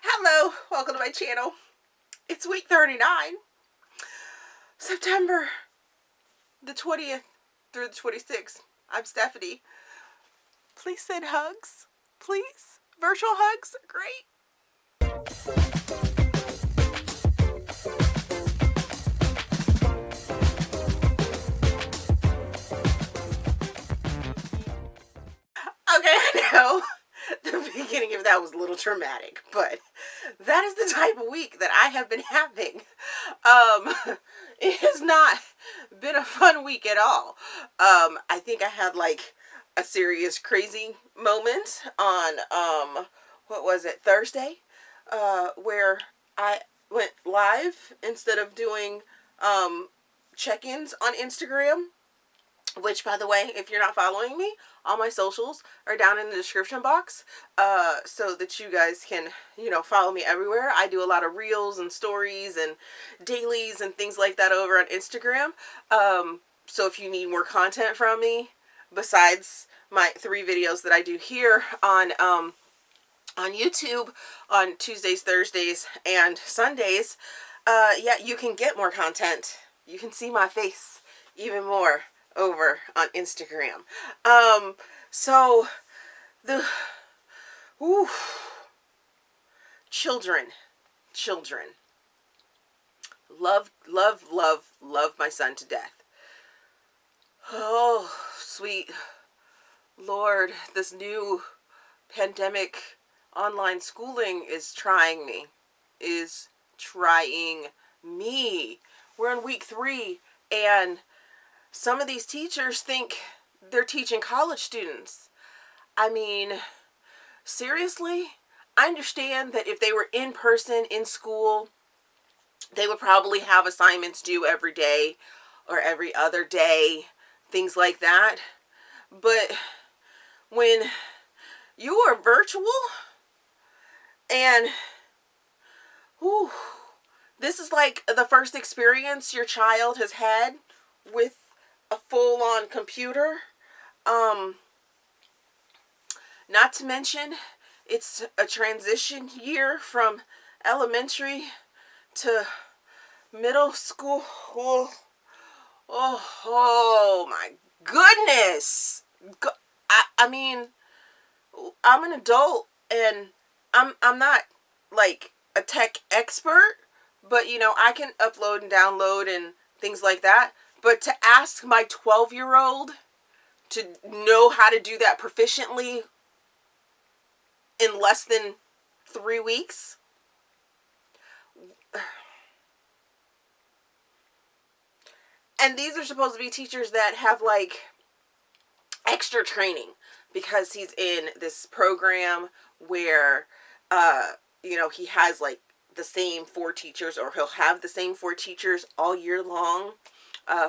Hello, welcome to my channel. It's week 39, September the 20th through the 26th. I'm Stephanie. Please send hugs, please. Virtual hugs are great. Okay, I know the beginning of that was a little traumatic, but that is the type of week that I have been having. It has not been a fun week at all. I think I had like a serious crazy moment on, what was it, Thursday, where I went live instead of doing, check-ins on Instagram. Which, by the way, if you're not following me, all my socials are down in the description box, so that you guys can, follow me everywhere. I do a lot of reels and stories and dailies and things like that over on Instagram. So if you need more content from me, besides my 3 videos that I do here on YouTube on Tuesdays, Thursdays, and Sundays, yeah, you can get more content. You can see my face even more over on Instagram. So the children love my son to death. Oh, sweet Lord, this new pandemic online schooling is trying me. We're in week 3, and some of these teachers think they're teaching college students. I mean, seriously? I understand that if they were in person in school, they would probably have assignments due every day or every other day, things like that. But when you are virtual and this is like the first experience your child has had with a full-on computer, not to mention it's a transition year from elementary to middle school. Oh my goodness. I mean, I'm an adult and I'm not like a tech expert, but I can upload and download and things like that. But to ask my 12-year-old to know how to do that proficiently in less than 3 weeks, and these are supposed to be teachers that have like extra training because he's in this program where, he has like the same 4 teachers, or he'll have the same 4 teachers all year long.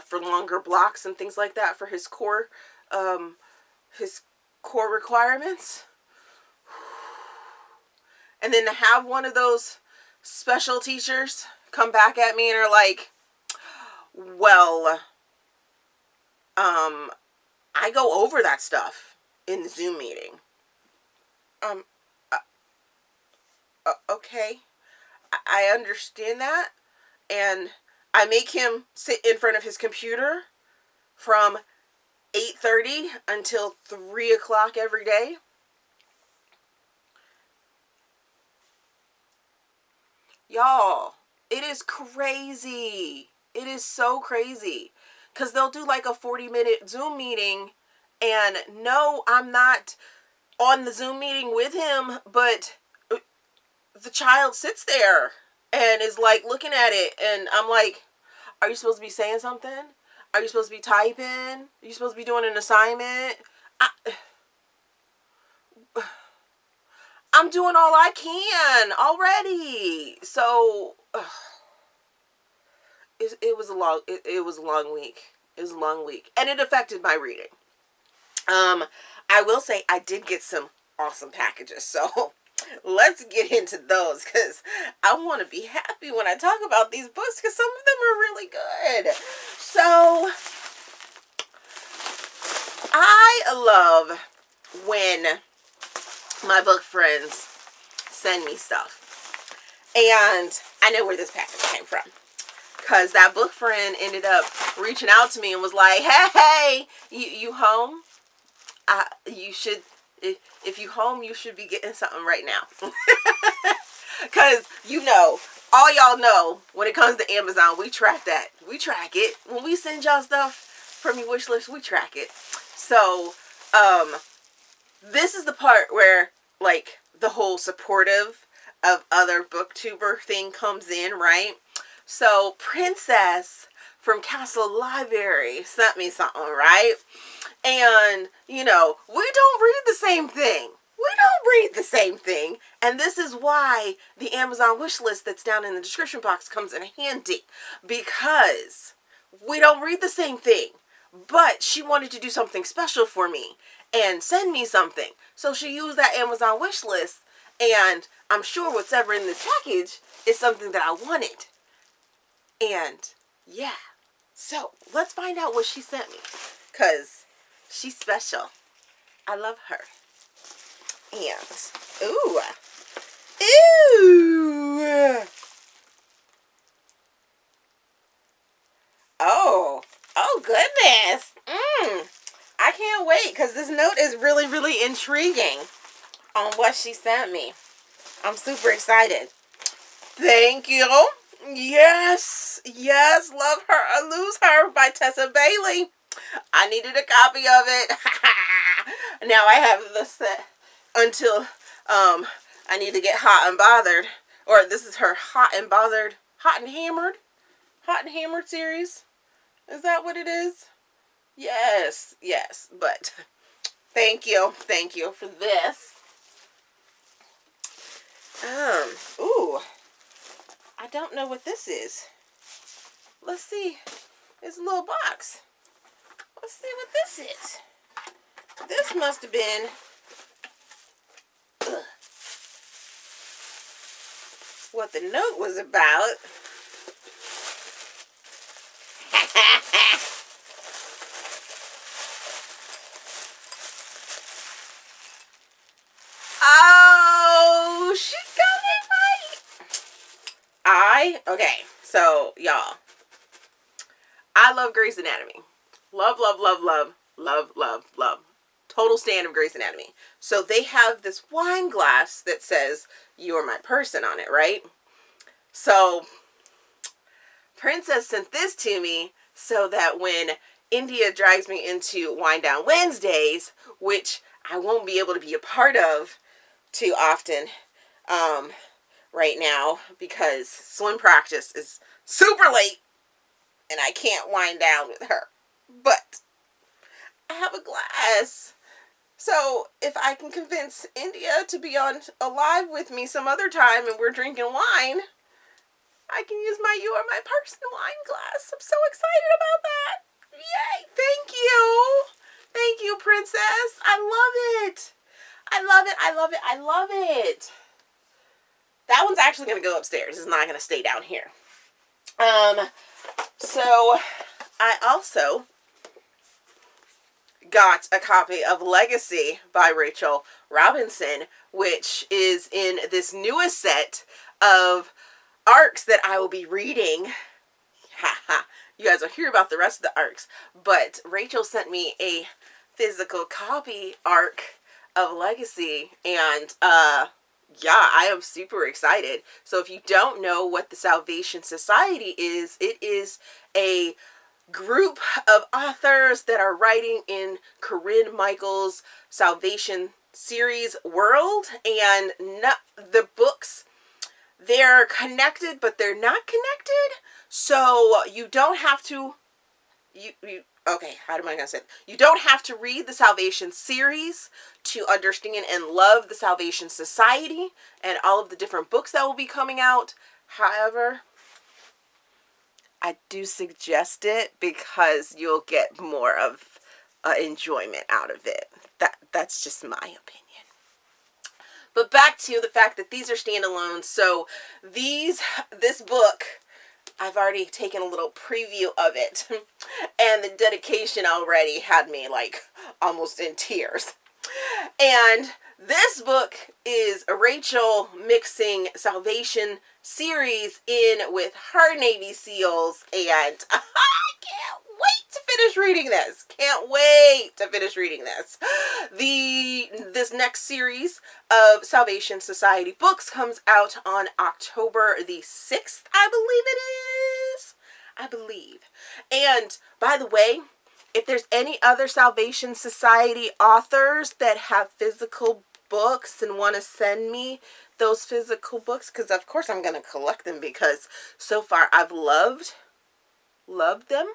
For longer blocks and things like that for his core requirements. And then to have one of those special teachers come back at me and are like, well, I go over that stuff in the Zoom meeting. Okay. I understand that. And I make him sit in front of his computer from 8:30 until 3 o'clock every day. Y'all, it is crazy. It is so crazy. Because they'll do like a 40-minute Zoom meeting, and no, I'm not on the Zoom meeting with him, but the child sits there and is like looking at it, and I'm like, are you supposed to be saying something? Are you supposed to be typing? Are you supposed to be doing an assignment? I'm doing all I can already. So it was a long week. It was a long week, and it affected my reading. I will say I did get some awesome packages, so let's get into those, because I want to be happy when I talk about these books, because some of them are really good. So I love when my book friends send me stuff. And I know where this package came from. Because that book friend ended up reaching out to me and was like, hey, you home? You should, if you home, you should be getting something right now. Because, all y'all know, when it comes to Amazon, we track that. We track it. When we send y'all stuff from your wish list, we track it. So, this is the part where, like, the whole supportive of other booktuber thing comes in, right? So, Princess from Castle Library sent me something, right? And, we don't read the same thing. We don't read the same thing. And this is why the Amazon wish list that's down in the description box comes in handy. Because we don't read the same thing. But she wanted to do something special for me and send me something. So she used that Amazon wish list. And I'm sure what's ever in this package is something that I wanted. And yeah. So let's find out what she sent me. Because she's special. I love her. And, ooh. Oh goodness. I can't wait because this note is really, really intriguing on what she sent me. I'm super excited. Thank you. Yes, love her or lose her by Tessa Bailey. I needed a copy of it. Now I have the set until I need to get Hot and Bothered. Or this is her Hot and Hammered series. Is that what it is? Yes, but thank you for this. Ooh, I don't know what this is. Let's see. It's a little box. Let's see what this is. This must have been what the note was about. Oh, she got it right. Okay, so y'all, I love Grey's Anatomy. Love. Total stan of Grey's Anatomy. So they have this wine glass that says, "You are my person" on it, right? So Princess sent this to me so that when India drags me into Wine Down Wednesdays, which I won't be able to be a part of too often right now because swim practice is super late and I can't wind down with her. But I have a glass. So if I can convince India to be on a live with me some other time and we're drinking wine, I can use my You Are My Person wine glass. I'm so excited about that. Yay. Thank you. Thank you, Princess. I love it. I love it. That one's actually going to go upstairs. It's not going to stay down here. So I also got a copy of Legacy by Rachel Robinson, which is in this newest set of arcs that I will be reading. You guys will hear about the rest of the arcs, but Rachel sent me a physical copy arc of Legacy, and yeah, I am super excited. So if you don't know what the Salvation Society is, it is a group of authors that are writing in Corinne Michael's Salvation series world, and the books, they're connected, but they're not connected. So you don't have to, okay, how am I going to say it? You don't have to read the Salvation series to understand and love the Salvation Society and all of the different books that will be coming out. However, I do suggest it because you'll get more of enjoyment out of it. That's just my opinion. But back to the fact that these are standalones. So this book, I've already taken a little preview of it. And the dedication already had me like almost in tears. And this book is Rachel mixing Salvation series in with her Navy SEALs, and I can't wait to finish reading this. Can't wait to finish reading this. This next series of Salvation Society books comes out on October the 6th, I believe it is. I believe. And by the way, if there's any other Salvation Society authors that have physical books and want to send me those physical books, because of course I'm going to collect them because so far I've loved them.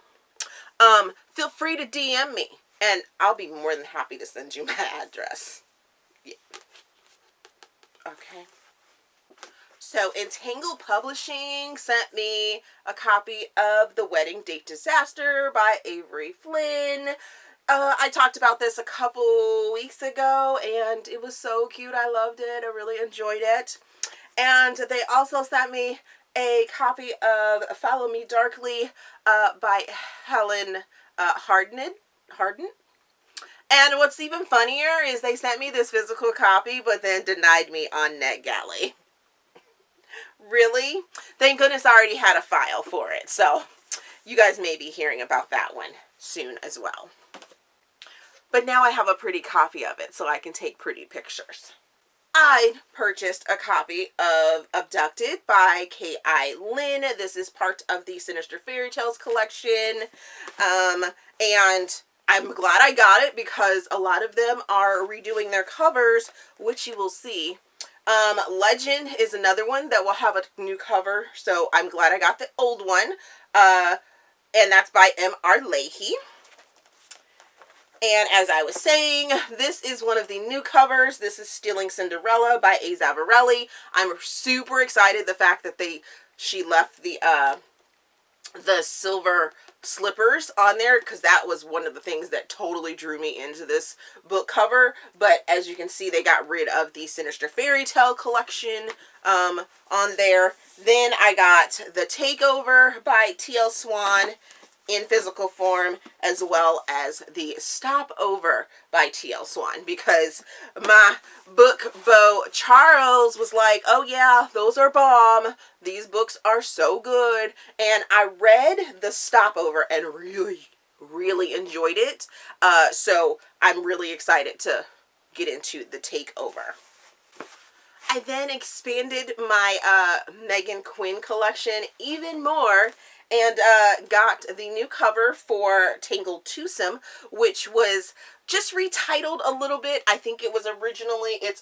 Feel free to DM me and I'll be more than happy to send you my address. Yeah. Okay. So Entangled Publishing sent me a copy of The Wedding Date Disaster by Avery Flynn. I talked about this a couple weeks ago, and it was so cute. I loved it. I really enjoyed it. And they also sent me a copy of Follow Me Darkly by Helen Hardin. And what's even funnier is they sent me this physical copy, but then denied me on NetGalley. Really? Thank goodness I already had a file for it. So you guys may be hearing about that one soon as well. But now I have a pretty copy of it so I can take pretty pictures. I purchased a copy of Abducted by K.I. Linde. This is part of the Sinister Fairy Tales collection. And I'm glad I got it because a lot of them are redoing their covers, which you will see. Legend is another one that will have a new cover, so I'm glad I got the old one. And that's by M.R. Leigh. And as I was saying, this is one of the new covers. This is Stealing Cinderella by A. Zavarelli. I'm super excited the fact that she left the silver slippers on there, because that was one of the things that totally drew me into this book cover. But as you can see, they got rid of the Sinister Fairy Tale collection on there. Then I got the Takeover by TL Swan in physical form, as well as the Stopover by TL Swan, because my book beau Charles was like, oh yeah, those are bomb. These books are so good. And I read the Stopover and really enjoyed it. So I'm really excited to get into the Takeover. I then expanded my Megan Quinn collection even more and got the new cover for Tangled Twosome, which was just retitled a little bit. I think it's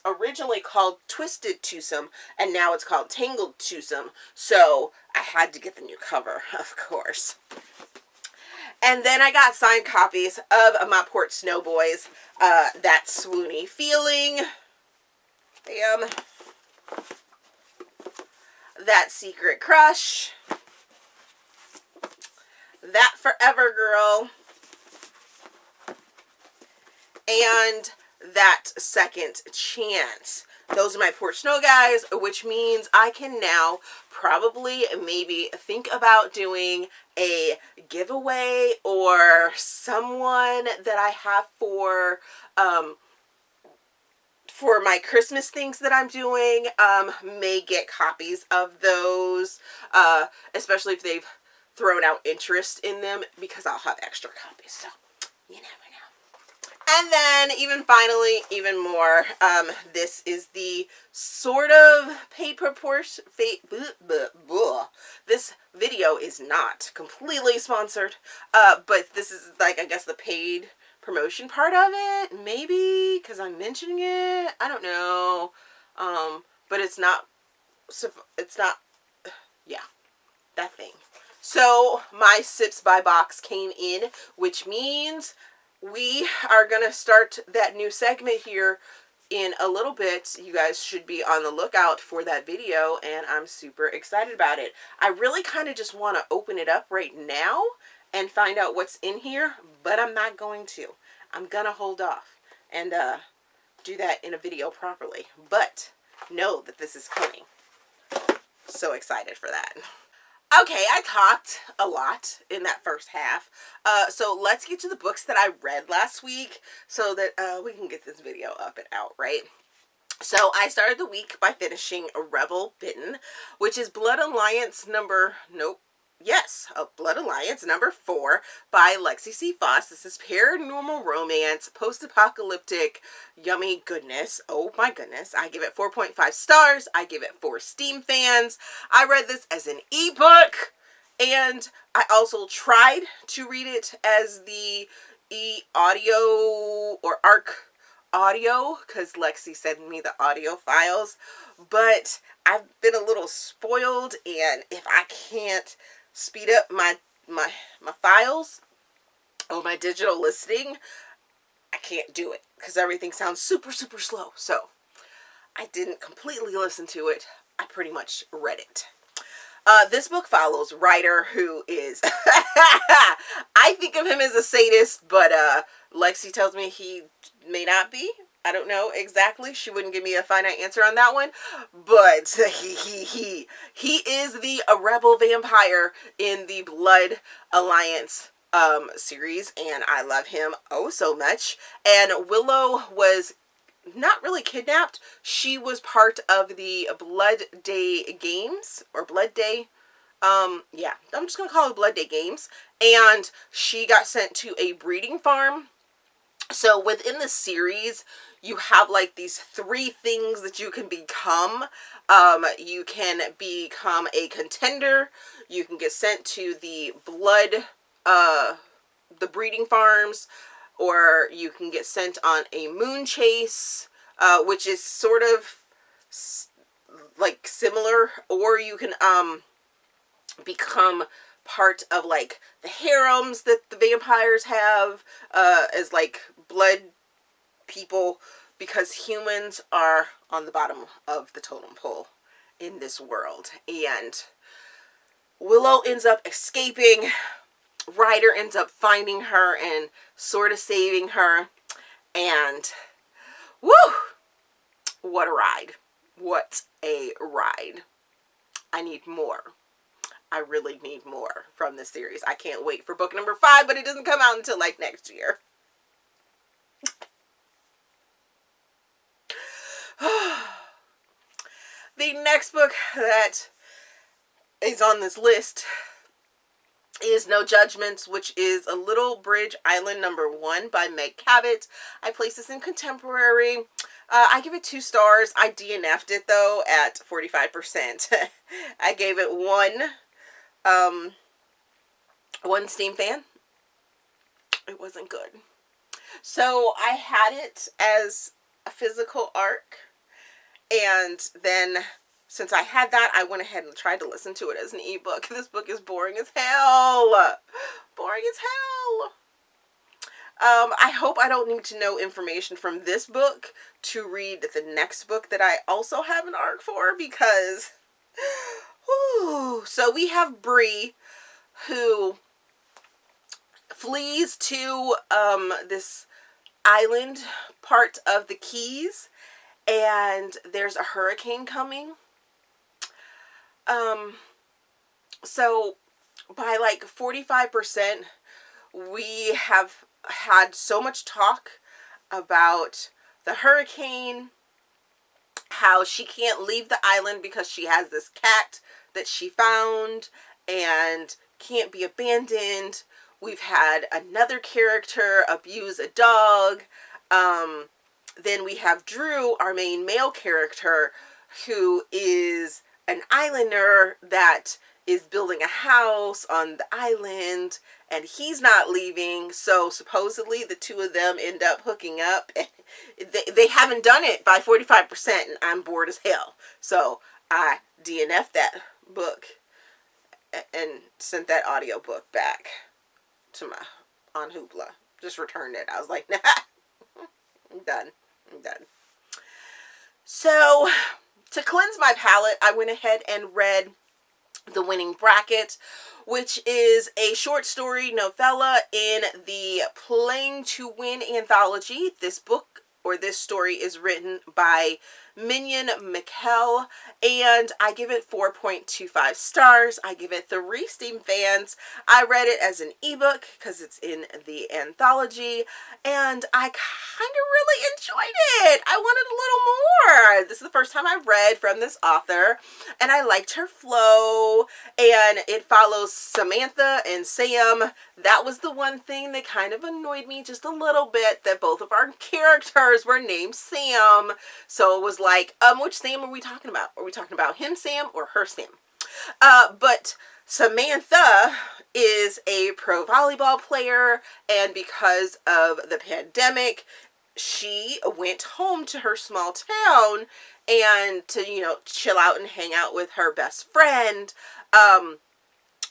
originally called Twisted Twosome, and now it's called Tangled Twosome. So I had to get the new cover, of course. And then I got signed copies of my Port Snow Boys, That Swoony Feeling, bam, That Secret Crush, That Forever Girl, and That Second Chance. Those are my Port Snow guys, which means I can now probably maybe think about doing a giveaway, or someone that I have for my Christmas things that I'm doing may get copies of those, especially if they've thrown out interest in them, because I'll have extra copies, so you never know. And then even more, this is the sort of paid proportion, this video is not completely sponsored, but this is like, I guess, the paid promotion part of it, maybe, because I'm mentioning it, I don't know, but it's not, yeah, that thing. So my Sips by Box came in, which means we are going to start that new segment here in a little bit. You guys should be on the lookout for that video, and I'm super excited about it. I really kind of just want to open it up right now and find out what's in here, but I'm not going to. I'm going to hold off and do that in a video properly, but know that this is coming. So excited for that. Okay, I talked a lot in that first half, so let's get to the books that I read last week so that we can get this video up and out, right? So I started the week by finishing Rebel Bitten, which is Blood Alliance number, nope, yes, Blood Alliance number 4 by Lexi C. Foss. This is paranormal romance, post-apocalyptic, yummy goodness. Oh my goodness. I give it 4.5 stars. I give it 4 Steam fans. I read this as an ebook, and I also tried to read it as the e-audio or ARC audio, because Lexi sent me the audio files, but I've been a little spoiled, and if I can't speed up my files or my digital listening, I can't do it because everything sounds super slow. So I didn't completely listen to it. I pretty much read it. This book follows writer who is, I think of him as a sadist, but Lexi tells me he may not be. I don't know exactly. She wouldn't give me a finite answer on that one, but he is the rebel vampire in the Blood Alliance series, and I love him oh so much. And Willow was not really kidnapped. She was part of the Blood Day games, or Blood Day, yeah, I'm just gonna call it Blood Day games, and she got sent to a breeding farm. So within the series, you have like these 3 things that you can become. You can become a contender, you can get sent to the the breeding farms, or you can get sent on a moon chase, which is sort of like similar, or you can become part of like the harems that the vampires have as like blood people, because humans are on the bottom of the totem pole in this world. And Willow ends up escaping. Ryder ends up finding her and sort of saving her, and woo, what a ride. What a ride. I need more. I really need more from this series. I can't wait for book number 5, but it doesn't come out until like next year. The next book that is on this list is No Judgements, which is A Little Bridge Island number 1 by Meg Cabot. I placed this in contemporary. I give it 2 stars. I DNF'd it though at 45%. I gave it 1 Steam fan. It wasn't good. So I had it as a physical arc, and then since I had that, I went ahead and tried to listen to it as an ebook. This book is boring as hell. Boring as hell. I hope I don't need to know information from this book to read the next book that I also have an arc for, because whew. So we have Bree, who flees to this island part of the Keys, and there's a hurricane coming. So by like 45%, we have had so much talk about the hurricane, how she can't leave the island because she has this cat that she found and can't be abandoned. We've had another character abuse a dog. Then we have Drew, our main male character, who is an islander that is building a house on the island, and he's not leaving. So supposedly the 2 of them end up hooking up. They haven't done it by 45%, and I'm bored as hell. So I DNF'd that book and sent that audiobook back to my on Hoopla. Just returned it. I was like, nah, I'm done. I'm done. So to cleanse my palate, I went ahead and read The Winning Bracket, which is a short story novella in the Playing to Win anthology. This book, or this story, is written by Mignon, Mykel, and I give it 4.25 stars. I give it 3 Steam fans. I read it as an ebook because it's in the anthology, and I kind of really enjoyed it. I wanted a little more. This is the first time I've read from this author, and I liked her flow, and it follows Samantha and Sam. That was the one thing that kind of annoyed me just a little bit, that both of our characters were named Sam. So it was like, which Sam are we talking about? Are we talking about him Sam or her Sam? But Samantha is a pro volleyball player, and because of the pandemic, she went home to her small town and to, you know, chill out and hang out with her best friend,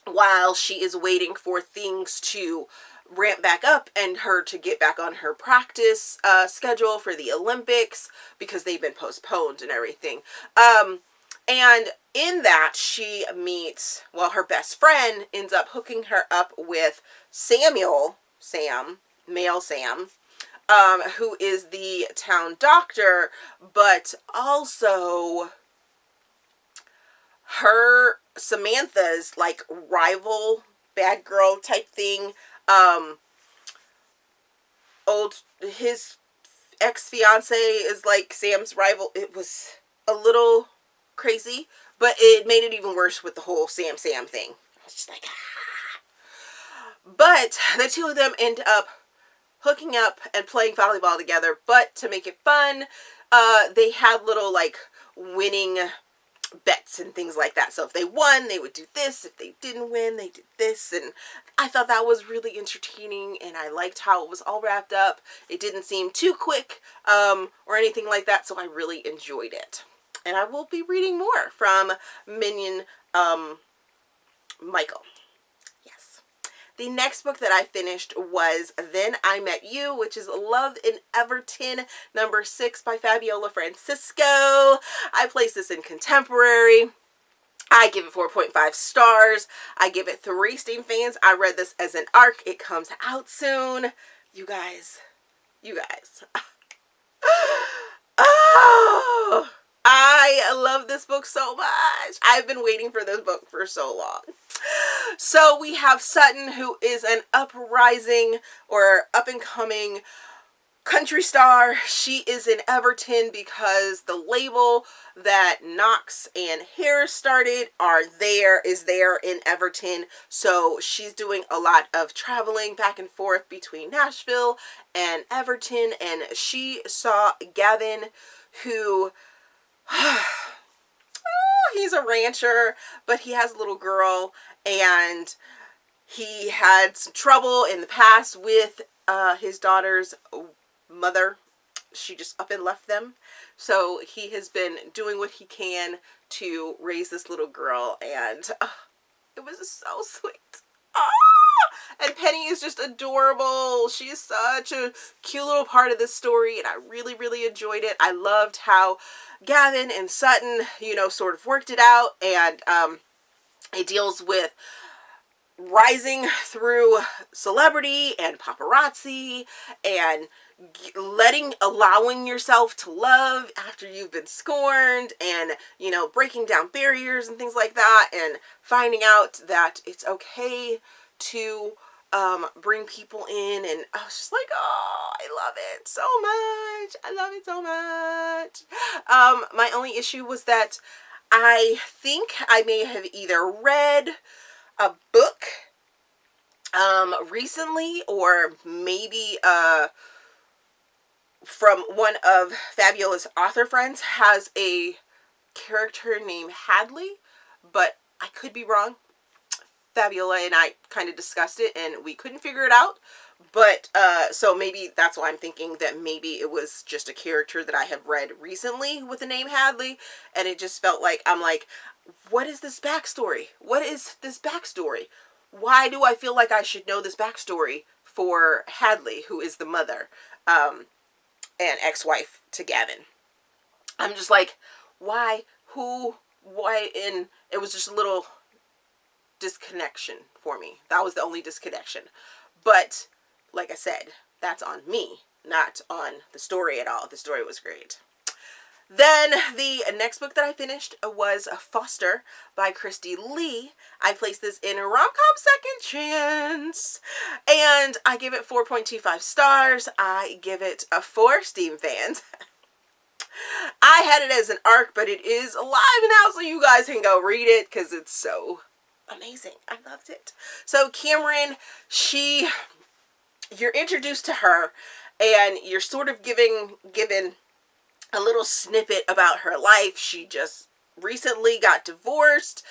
while she is waiting for things to ramp back up and her to get back on her practice schedule for the Olympics, because they've been postponed and everything. And in that, she meets, well, her best friend ends up hooking her up with male Sam, who is the town doctor, but also Samantha's like rival, bad girl type thing. His ex-fiance is like Sam's rival. It was a little crazy, but it made it even worse with the whole Sam thing. I was just like, ah. But the two of them end up hooking up and playing volleyball together, but to make it fun, they had little like winning bets and things like that. So if they won, they would do this. If they didn't win, they did this. And I thought that was really entertaining, and I liked how it was all wrapped up. It didn't seem too quick or anything like that, so I really enjoyed it. And I will be reading more from Mignon, Mykel. Yes. The next book that I finished was Then I Met You, which is Love in Everton, number 6 by Fabiola Francisco. I placed this in contemporary. I give it 4.5 stars. I give it 3 Steam fans. I read this as an ARC. It comes out soon. You guys. Oh, I love this book so much. I've been waiting for this book for so long. So we have Sutton, who is an uprising or up-and-coming country star. She is in Everton because the label that Knox and Harris started is there in Everton. So she's doing a lot of traveling back and forth between Nashville and Everton, and she saw Gavin, who he's a rancher, but he has a little girl, and he had some trouble in the past with his daughter's mother. She just up and left them. So he has been doing what he can to raise this little girl, and it was so sweet. And Penny is just adorable. She is such a cute little part of this story, and I really, really enjoyed it. I loved how Gavin and Sutton, sort of worked it out, and it deals with rising through celebrity and paparazzi and allowing yourself to love after you've been scorned, and breaking down barriers and things like that, and finding out that it's okay to bring people in. And I was just like, oh, I love it so much. I love it so much. My only issue was that I think I may have either read a book recently, or maybe from one of Fabiola's author friends has a character named Hadley, but I could be wrong. Fabiola and I kind of discussed it and we couldn't figure it out, but so maybe that's why I'm thinking that maybe it was just a character that I have read recently with the name Hadley, and it just felt like, I'm like, what is this backstory? What is this backstory? Why do I feel like I should know this backstory for Hadley, who is the mother and ex-wife to Gavin? I'm just like, why? Who? Why? And it was just a little disconnection for me. That was the only disconnection. But like I said, that's on me, not on the story at all. The story was great. Then the next book that I finished was Foster by Kristie Leigh. I placed this in rom-com second chance, and I give it 4.25 stars. I give it a 4 Steam fans. I had it as an ARC, but it is alive now, so you guys can go read it because it's so amazing. I loved it. So Cameron, you're introduced to her, and you're sort of given a little snippet about her life. She just recently got divorced.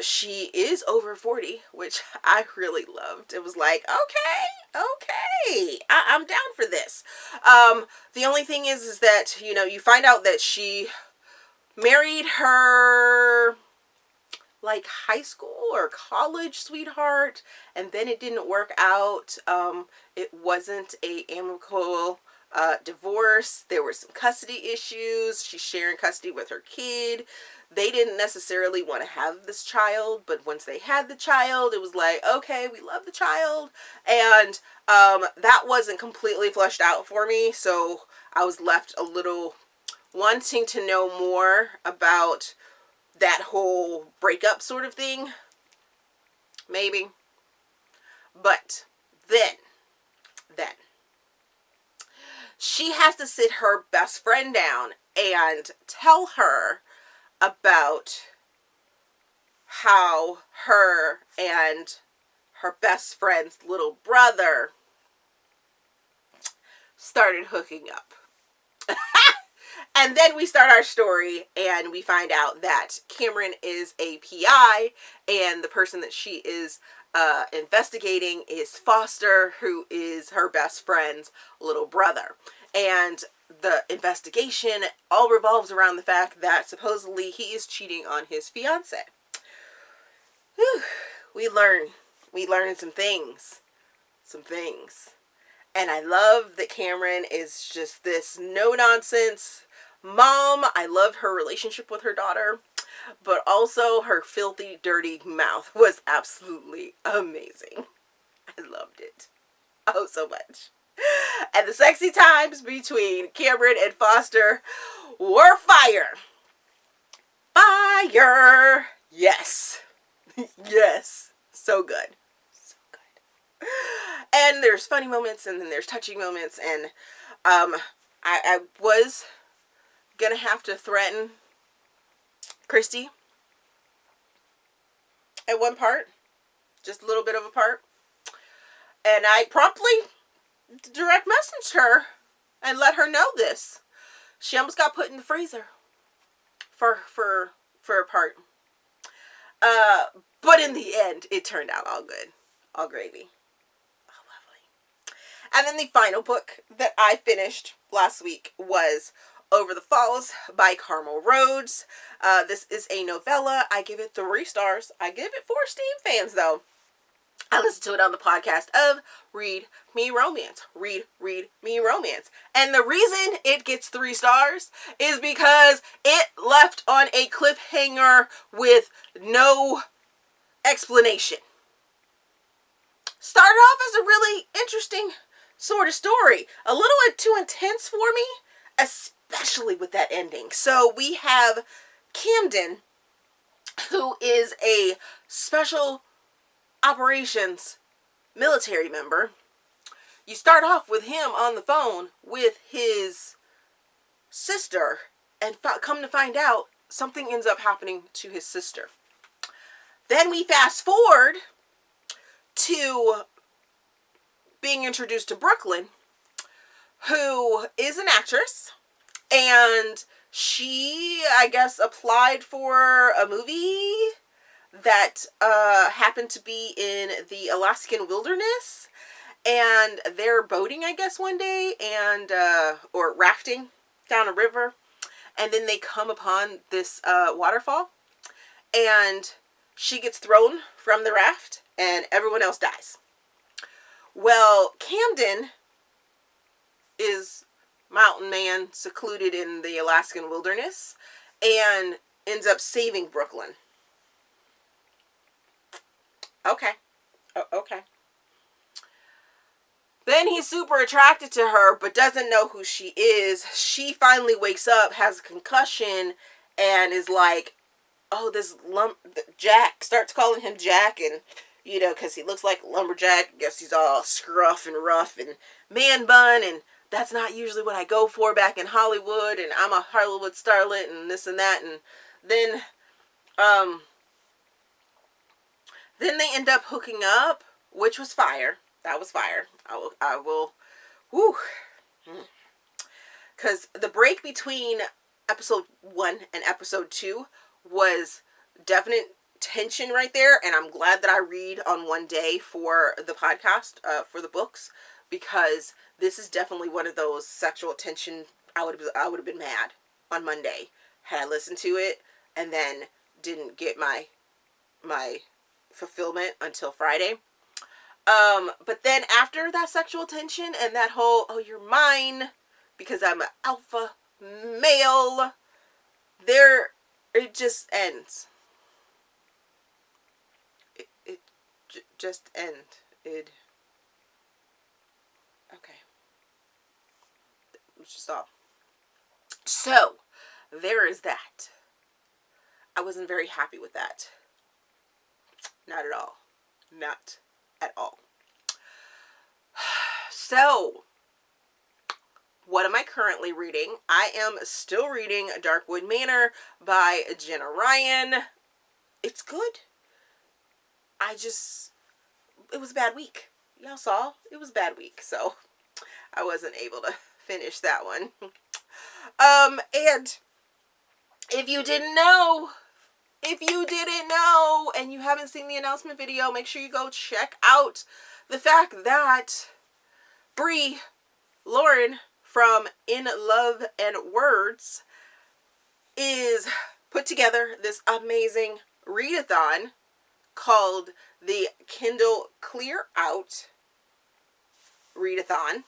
She is over 40, which I really loved. It was like, okay, I'm down for this. The only thing is that, you know, you find out that she married her like high school or college sweetheart, and then it didn't work out. It wasn't a amicable divorce. There were some custody issues. She's sharing custody with her kid. They didn't necessarily want to have this child, but once they had the child, it was like, okay, we love the child. And that wasn't completely fleshed out for me, so I was left a little wanting to know more about that whole breakup sort of thing. Maybe. But then she has to sit her best friend down and tell her about how her and her best friend's little brother started hooking up. And then we start our story, and we find out that Cameron is a PI, and the person that she is investigating is Foster, who is her best friend's little brother. And the investigation all revolves around the fact that supposedly he is cheating on his fiance. Whew. We learn some things. And I love that Cameron is just this no-nonsense mom. I love her relationship with her daughter, but also her filthy, dirty mouth was absolutely amazing. I loved it. Oh, so much. And the sexy times between Cameron and Foster were fire. Fire! Yes. Yes. So good. So good. And there's funny moments, and then there's touching moments, and I was gonna have to threaten Kristie at one part, just a little bit of a part, and I promptly direct messaged her and let her know this. She almost got put in the freezer for a part, but in the end it turned out all good, all gravy. Oh, lovely. And then the final book that I finished last week was Over the Falls by Carmel Rhodes. This is a novella. I give it 3 stars. I give it 4 Steam fans, though. I listened to it on the podcast of Read Me Romance. Read Me Romance. And the reason it gets 3 stars is because it left on a cliffhanger with no explanation. Started off as a really interesting sort of story. A little too intense for me, especially with that ending. So we have Camden, who is a special operations military member. You start off with him on the phone with his sister, and come to find out something ends up happening to his sister. Then we fast forward to being introduced to Brooklyn, who is an actress, and she, I guess, applied for a movie that happened to be in the Alaskan wilderness, and they're boating, I guess, one day, and or rafting down a river, and then they come upon this waterfall, and she gets thrown from the raft, and everyone else dies. Well, Camden is mountain man secluded in the Alaskan wilderness and ends up saving Brooklyn. Okay. Okay. Then he's super attracted to her, but doesn't know who she is. She finally wakes up, has a concussion, and is like, oh, Jack, starts calling him Jack, and, you know, because he looks like a lumberjack. I guess he's all scruff and rough and man bun, and that's not usually what I go for back in Hollywood, and I'm a Hollywood starlet, and this and that, and then they end up hooking up, which was fire. That was fire. I will, whew. Because the break between episode 1 and episode 2 was definite tension right there, and I'm glad that I read on one day for the podcast, for the books, because this is definitely one of those sexual tension. I would have been mad on Monday had I listened to it and then didn't get my fulfillment until Friday. But then after that sexual tension and that whole, oh, you're mine because I'm an alpha male, it just ends. It just ended. Okay. It's just all. So, there is that. I wasn't very happy with that. Not at all. Not at all. So, what am I currently reading? I am still reading Darkwood Manor by Jenna Ryan. It's good. It was a bad week. Y'all saw, it was a bad week, so I wasn't able to finish that one. And if you didn't know, and you haven't seen the announcement video, make sure you go check out the fact that Bree Lauren from In Love and Words is put together this amazing readathon called the Kindle Clear Out readathon.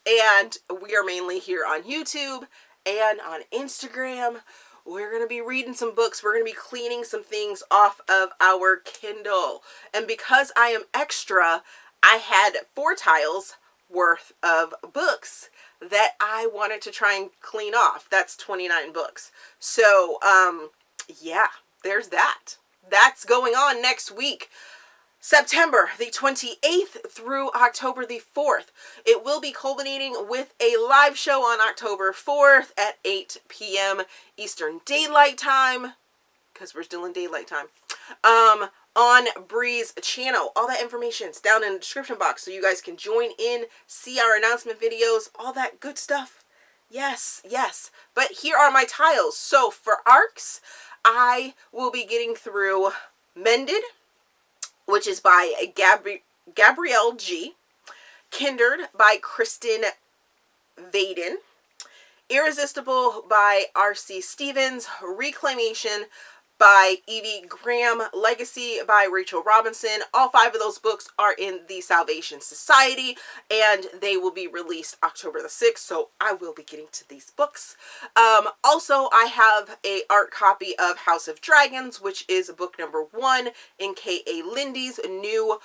And we are mainly here on YouTube and on Instagram. We're going to be reading some books. We're going to be cleaning some things off of our Kindle. And because I am extra, I had 4 tiles worth of books that I wanted to try and clean off. That's 29 books. So, yeah, there's that. That's going on next week. September the 28th through October the 4th. It will be culminating with a live show on October 4th at 8 p.m. Eastern Daylight Time, because we're still in daylight time, on Bree's channel. All that information is down in the description box, so you guys can join in, see our announcement videos, all that good stuff. Yes, yes. But here are my tiles. So for arcs, I will be getting through Mended, which is by Gabrielle G. Kindred by Kristin Vayden. Irresistible by R.C. Stevens. Reclamation by Evie Graham. Legacy by Rachel Robinson. All 5 of those books are in the Salvation Society, and they will be released October the 6th, so I will be getting to these books. Also, I have a art copy of House of Dragons, which is book number 1 in K.A. Linde's new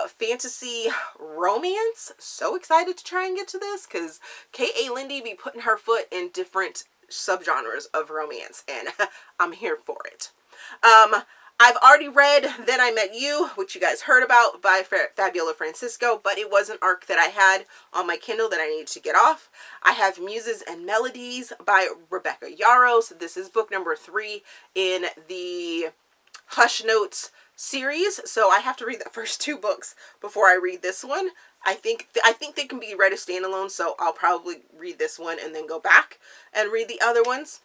fantasy romance. So excited to try and get to this, because K.A. Linde be putting her foot in different subgenres of romance, and I'm here for it. I've already read Then I Met You, which you guys heard about, by Fabiola Francisco, but it was an arc that I had on my Kindle that I needed to get off. I have Muses and Melodies by Rebecca Yarros. This is book number 3 in the Hush Notes series, so I have to read the first 2 books before I read this one. I think they can be read as standalone, so I'll probably read this one and then go back and read the other ones.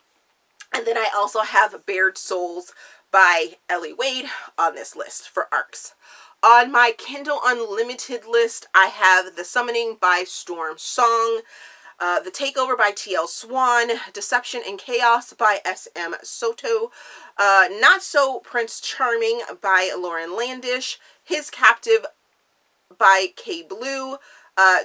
And then I also have Bared Souls by Ellie Wade on this list for arcs. On my Kindle Unlimited list, I have The Summoning by Storm Song, The Takeover by TL Swan, Deception and Chaos by SM Soto, Not So Prince Charming by Lauren Landish, His Captive by K. Blue,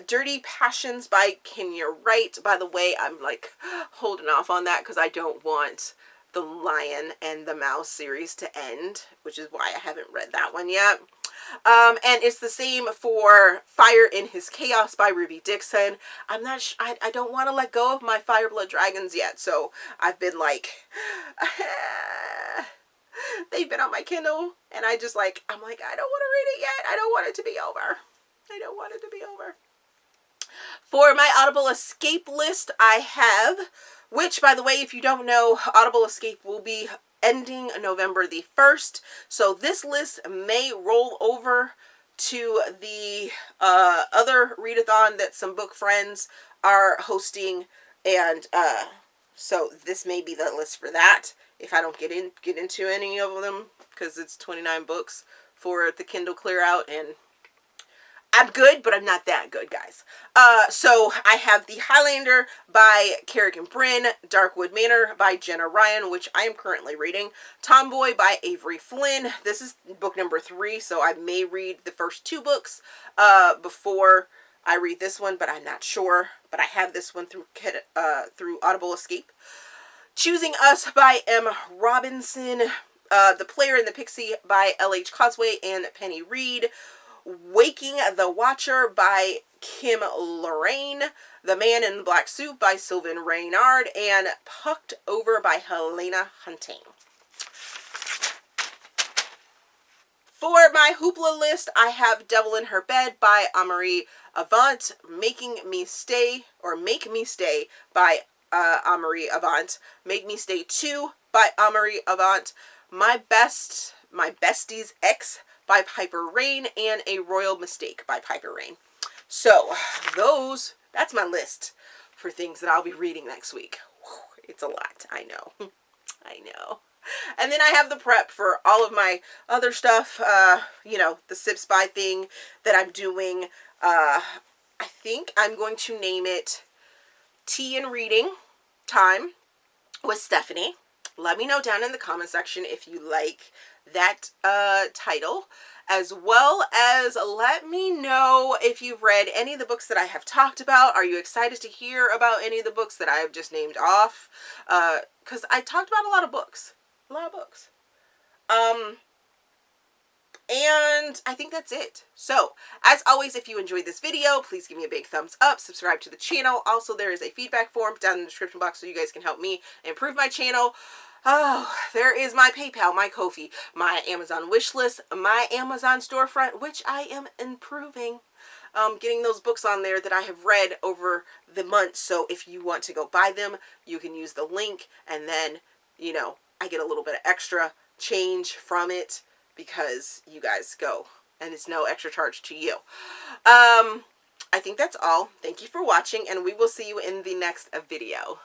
Dirty Passions by Kenya Wright. By the way, I'm like holding off on that because I don't want the Lion and the Mouse series to end, which is why I haven't read that one yet. And it's the same for Fire in His Chaos by Ruby Dixon. I don't want to let go of my Fire Blood Dragons yet, so I've been like, they've been on my Kindle, and I'm like, I don't want to read it yet. I don't want it to be over. I don't want it to be over. For my Audible Escape list, I have, which, by the way, if you don't know, Audible Escape will be ending November the 1st. So this list may roll over to the other readathon that some book friends are hosting. And so this may be the list for that if I don't get into any of them, because it's 29 books for the Kindle clear out, and I'm good, but I'm not that good, guys. So I have The Highlander by Kerrigan Bryn, Darkwood Manor by Jenna Ryan, which I am currently reading, Tomboy by Avery Flynn. This is book number 3, so I may read the first 2 books before I read this one, but I'm not sure. But I have this one through Audible Escape. Choosing Us by M. Robinson, The Player and the Pixie by L.H. Causeway and Penny Reed, Waking the Watcher by Kim Lorraine, The Man in the Black Suit by Sylvan Reynard, and Pucked Over by Helena Hunting. For my Hoopla list, I have Devil in Her Bed by Amory Avant, Make Me Stay by Amory Avant, Make Me Stay 2 by Amory Avant, My Bestie's Ex by Piper Rain, and A Royal Mistake by Piper Rain. So that's my list for things that I'll be reading next week. Whew, it's a lot, I know. I know. And then I have the prep for all of my other stuff, you know, the Sip Spy thing that I'm doing. I think I'm going to name it Tea and Reading Time with Stephanie. Let me know down in the comment section if you like that title, as well as let me know if you've read any of the books that I have talked about. Are you excited to hear about any of the books that I have just named off? Because I talked about a lot of books. And I think that's it. So, as always, if you enjoyed this video, please give me a big thumbs up, subscribe to the channel. Also, there is a feedback form down in the description box so you guys can help me improve my channel. Oh, there is my PayPal, my Ko-fi, my Amazon wish list, my Amazon storefront, which I am improving. Getting those books on there that I have read over the months. So if you want to go buy them, you can use the link, and then, you know, I get a little bit of extra change from it because you guys go, and it's no extra charge to you. I think that's all. Thank you for watching, and we will see you in the next video.